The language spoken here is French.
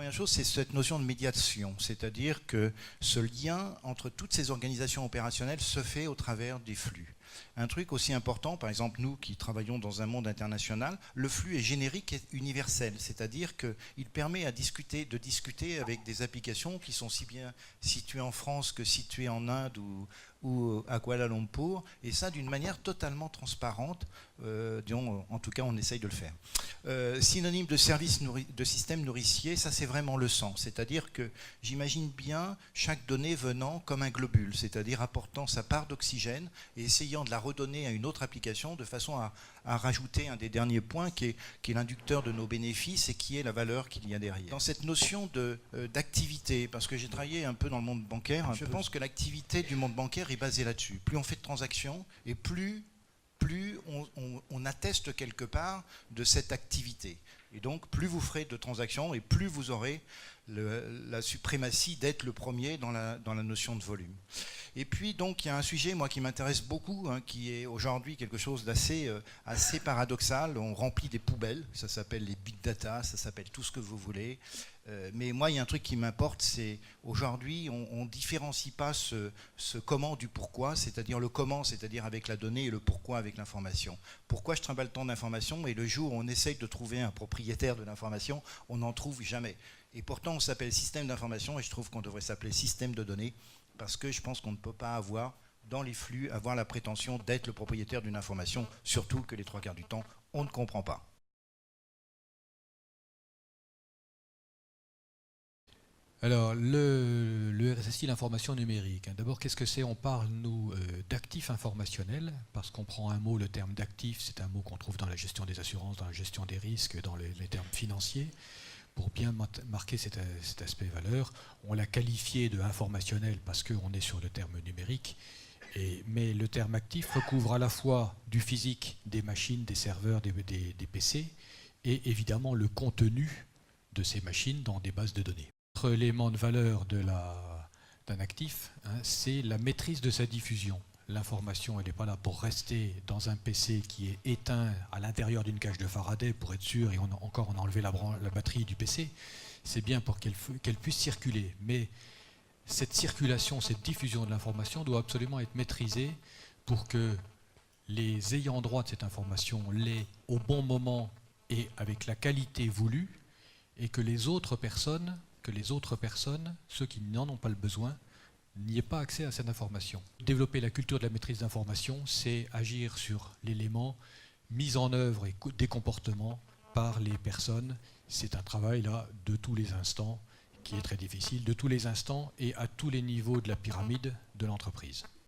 première chose, c'est cette notion de médiation, c'est-à-dire que ce lien entre toutes ces organisations opérationnelles se fait au travers des flux. Un truc aussi important, par exemple nous qui travaillons dans un monde international, le flux est générique et universel, c'est-à-dire qu'il permet de discuter avec des applications qui sont si bien situées en France que situées en Inde ou à Kuala Lumpur, et ça d'une manière totalement transparente, en tout cas on essaye de le faire. Synonyme de de système nourricier, ça c'est vraiment le sens, c'est-à-dire que j'imagine bien chaque donnée venant comme un globule, c'est-à-dire apportant sa part d'oxygène et essayant de la redonner à une autre application de façon à rajouter un des derniers points qui est l'inducteur de nos bénéfices et qui est la valeur qu'il y a derrière. Dans cette notion d'activité, parce que j'ai travaillé un peu dans le monde bancaire, je pense que l'activité du monde bancaire est basée là-dessus. Plus on fait de transactions et plus on atteste quelque part de cette activité. Et donc, plus vous ferez de transactions et plus vous aurez la suprématie d'être le premier dans la notion de volume. Et puis, donc, il y a un sujet, moi, qui m'intéresse beaucoup, hein, qui est aujourd'hui quelque chose d'assez assez paradoxal. On remplit des poubelles, ça s'appelle les big data, ça s'appelle tout ce que vous voulez. Mais moi, il y a un truc qui m'importe, c'est aujourd'hui, on ne différencie pas ce comment du pourquoi, c'est-à-dire le comment, c'est-à-dire avec la donnée, et le pourquoi avec l'information. Pourquoi je trimballe tant d'informations et le jour où on essaye de trouver un propriétaire de l'information, on n'en trouve jamais. Et pourtant, on s'appelle système d'information et je trouve qu'on devrait s'appeler système de données parce que je pense qu'on ne peut pas avoir, dans les flux, avoir la prétention d'être le propriétaire d'une information, surtout que les 3/4 du temps, on ne comprend pas. Alors, le RSSI, l'information numérique. D'abord, qu'est-ce que c'est? On parle, nous, d'actifs informationnels, parce qu'on prend un mot, le terme d'actif, c'est un mot qu'on trouve dans la gestion des assurances, dans la gestion des risques, dans les termes financiers. Pour bien marquer cet aspect valeur, on l'a qualifié de informationnel parce qu'on est sur le terme numérique, mais le terme actif recouvre à la fois du physique, des machines, des serveurs, des PC, et évidemment le contenu de ces machines dans des bases de données. L'autre élément de valeur d'un actif, hein, c'est la maîtrise de sa diffusion. L'information, elle n'est pas là pour rester dans un PC qui est éteint à l'intérieur d'une cage de Faraday pour être sûr, et on a enlevé la batterie du PC. C'est bien pour qu'elle puisse circuler. Mais cette circulation, cette diffusion de l'information doit absolument être maîtrisée pour que les ayants droit de cette information l'aient au bon moment et avec la qualité voulue, et que les autres personnes, ceux qui n'en ont pas le besoin, n'y ait pas accès à cette information. Développer la culture de la maîtrise d'information, c'est agir sur l'élément mise en œuvre et des comportements par les personnes. C'est un travail là de tous les instants qui est très difficile, de tous les instants et à tous les niveaux de la pyramide de l'entreprise.